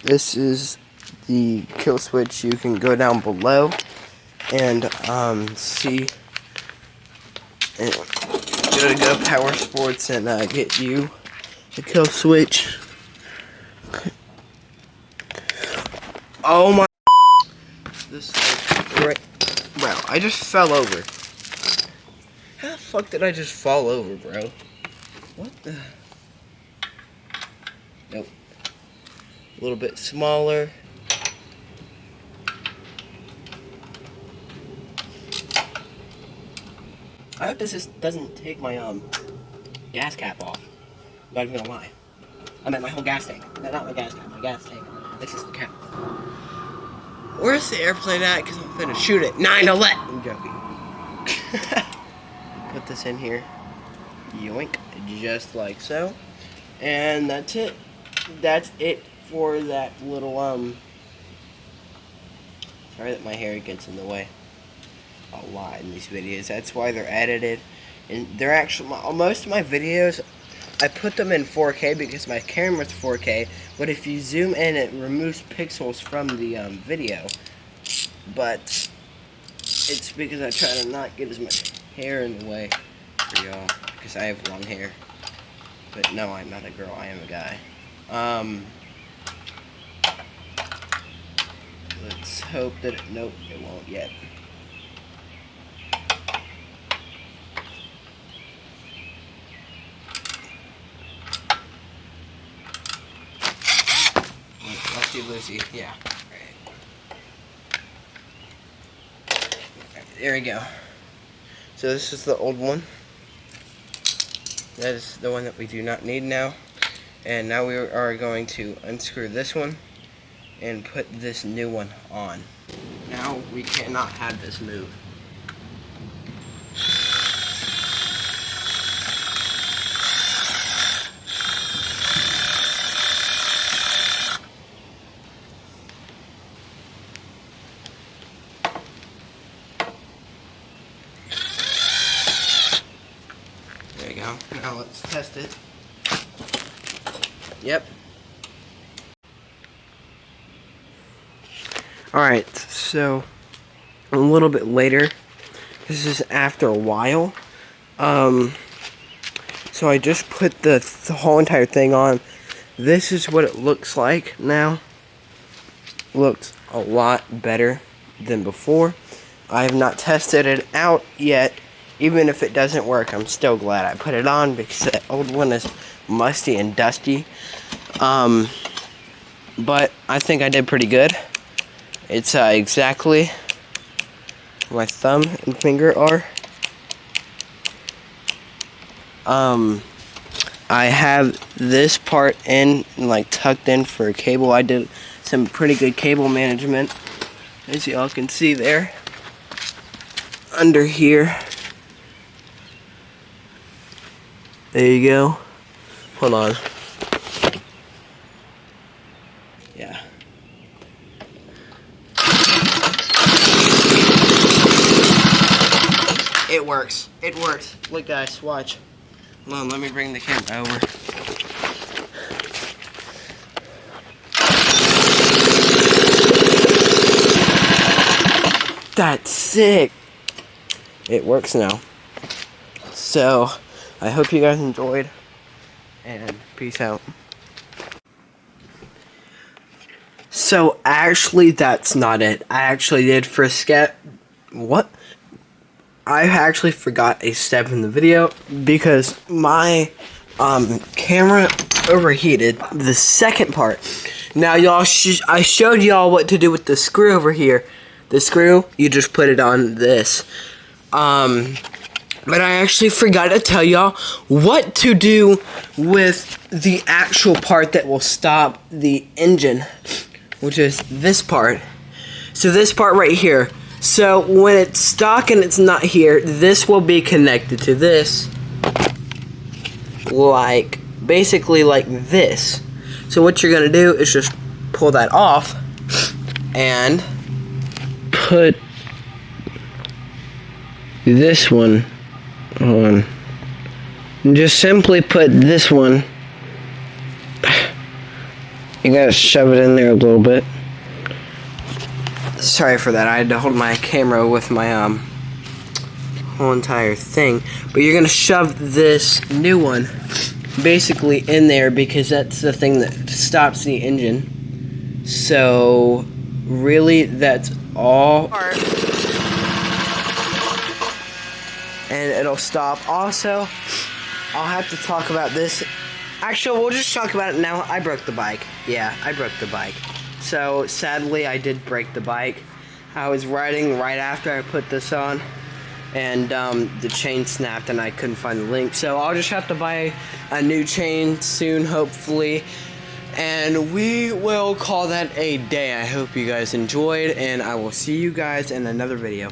This is the kill switch. You can go down below and see, and go to GoPowerSports and get you the kill switch. Oh my! This is right. Bro, I just fell over. How the fuck did I just fall over, bro? What the? Nope. A little bit smaller. I hope this doesn't take my gas cap off. Not even gonna lie. I meant my whole gas tank. No, not my gas cap. My gas tank. This is the cap. Where's the airplane at? Because I'm finna shoot it. 9-11. I'm joking. Put this in here. Yoink. Just like so. And that's it. That's it for that little sorry that my hair gets in the way a lot in these videos. That's why they're edited. And they're actually, most of my videos, I put them in 4K because my camera's 4K, but if you zoom in, it removes pixels from the video. But it's because I try to not get as much hair in the way for y'all, because I have long hair. But no, I'm not a girl, I am a guy. Let's hope that nope, it won't yet. Lucy, yeah. There we go. So this is the old one. That is the one that we do not need now. And now we are going to unscrew this one and put this new one on. Now we cannot have this move. There you go. Now let's test it. Yep. Alright, so a little bit later. This is after a while. So I just put the whole entire thing on. This is what it looks like now. Looks a lot better than before. I have not tested it out yet. Even if it doesn't work, I'm still glad I put it on because the old one is musty and dusty. But I think I did pretty good. It's exactly where my thumb and finger are. I have this part in, like, tucked in for a cable. I did some pretty good cable management, as y'all can see there. Under here. There you go. Hold on. Yeah. It works. It works. Look, guys, watch. Hold on, let me bring the camera over. That's sick. It works now. So, I hope you guys enjoyed, and peace out. So, actually, that's not it. I actually did what? I actually forgot a step in the video because my camera overheated. The second part. Now, y'all, I showed y'all what to do with the screw over here. The screw, you just put it on this. But I actually forgot to tell y'all what to do with the actual part that will stop the engine, which is this part. So this part right here. So when it's stuck and it's not here, this will be connected to this, like, basically like this. So what you're gonna do is just pull that off and put this one on. Just simply put this one You gotta shove it in there a little bit. Sorry for that. I had to hold my camera with my whole entire thing. But you're gonna shove this new one basically in there because that's the thing that stops the engine. So really, that's all. And it'll stop. Also, I'll have to talk about this. Actually, we'll just talk about it now. I broke the bike. Yeah, I broke the bike. So, sadly, I did break the bike. I was riding right after I put this on, and the chain snapped and I couldn't find the link. So, I'll just have to buy a new chain soon, hopefully. And we will call that a day. I hope you guys enjoyed, and I will see you guys in another video.